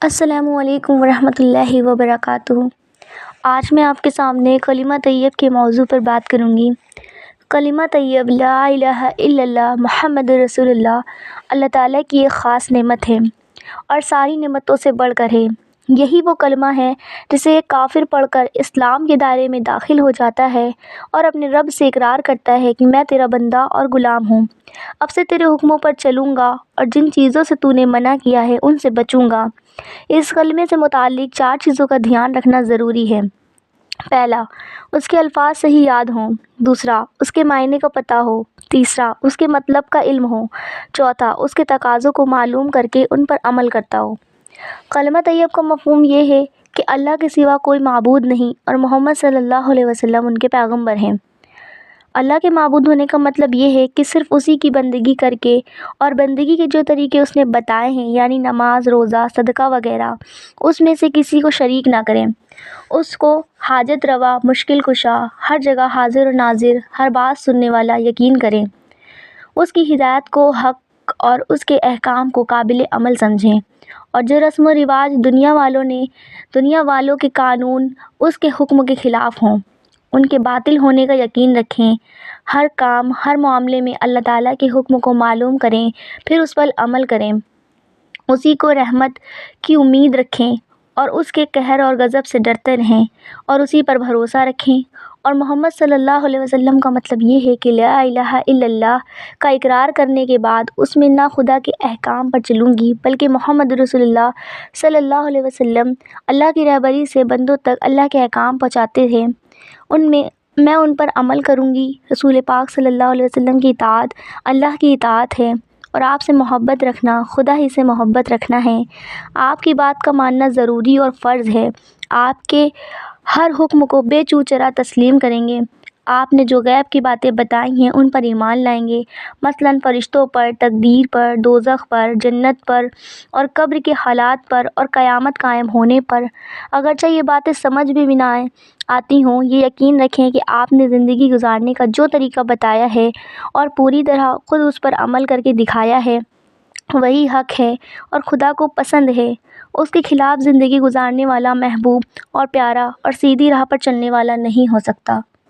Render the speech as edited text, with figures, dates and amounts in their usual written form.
السلام علیکم ورحمۃ اللہ وبرکاتہ۔ آج میں آپ کے سامنے کلمہ طیب کے موضوع پر بات کروں گی۔ کلمہ طیب لا الہ الا اللہ محمد رسول اللہ اللہ تعالیٰ کی ایک خاص نعمت ہے اور ساری نعمتوں سے بڑھ کر ہے۔ یہی وہ کلمہ ہے جسے ایک کافر پڑھ کر اسلام کے دائرے میں داخل ہو جاتا ہے اور اپنے رب سے اقرار کرتا ہے کہ میں تیرا بندہ اور غلام ہوں، اب سے تیرے حکموں پر چلوں گا اور جن چیزوں سے تو نے منع کیا ہے ان سے بچوں گا۔ اس کلمے سے متعلق 4 چیزوں کا دھیان رکھنا ضروری ہے۔ پہلا، اس کے الفاظ صحیح یاد ہوں۔ دوسرا، اس کے معنی کا پتہ ہو۔ تیسرا، اس کے مطلب کا علم ہو۔ چوتھا، اس کے تقاضوں کو معلوم کر کے ان پر عمل کرتا ہو۔ کلمہ طیب کا مفہوم یہ ہے کہ اللہ کے سوا کوئی معبود نہیں اور محمد صلی اللہ علیہ وسلم ان کے پیغمبر ہیں۔ اللہ کے معبود ہونے کا مطلب یہ ہے کہ صرف اسی کی بندگی کر کے اور بندگی کے جو طریقے اس نے بتائے ہیں یعنی نماز، روزہ، صدقہ وغیرہ، اس میں سے کسی کو شریک نہ کریں۔ اس کو حاجت روا، مشکل کشا، ہر جگہ حاضر و ناظر، ہر بات سننے والا یقین کریں۔ اس کی ہدایت کو حق اور اس کے احکام کو قابل عمل سمجھیں، اور جو رسم و رواج دنیا والوں کے قانون اس کے حکم کے خلاف ہوں ان کے باطل ہونے کا یقین رکھیں۔ ہر کام، ہر معاملے میں اللہ تعالیٰ کے حکم کو معلوم کریں، پھر اس پر عمل کریں۔ اسی کو رحمت کی امید رکھیں اور اس کے قہر اور غضب سے ڈرتے رہیں اور اسی پر بھروسہ رکھیں۔ اور محمد صلی اللہ علیہ وسلم کا مطلب یہ ہے کہ لا الہ الا اللہ کا اقرار کرنے کے بعد اس میں نہ خدا کے احکام پر چلوں گی بلکہ محمد رسول اللہ صلی اللہ علیہ وسلم اللہ کی رہبری سے بندوں تک اللہ کے احکام پہنچاتے تھے، میں ان پر عمل کروں گی۔ رسول پاک صلی اللہ علیہ وسلم کی اطاعت اللہ کی اطاعت ہے اور آپ سے محبت رکھنا خدا ہی سے محبت رکھنا ہے۔ آپ کی بات کا ماننا ضروری اور فرض ہے۔ آپ کے ہر حکم کو بے چوچرا تسلیم کریں گے۔ آپ نے جو غیب کی باتیں بتائی ہیں ان پر ایمان لائیں گے، مثلاً فرشتوں پر، تقدیر پر، دوزخ پر، جنت پر اور قبر کے حالات پر اور قیامت قائم ہونے پر۔ اگرچہ یہ باتیں سمجھ بھی نہ آتی ہوں، یہ یقین رکھیں کہ آپ نے زندگی گزارنے کا جو طریقہ بتایا ہے اور پوری طرح خود اس پر عمل کر کے دکھایا ہے وہی حق ہے اور خدا کو پسند ہے۔ اس کے خلاف زندگی گزارنے والا محبوب اور پیارا اور سیدھی راہ پر چلنے والا نہیں ہو سکتا۔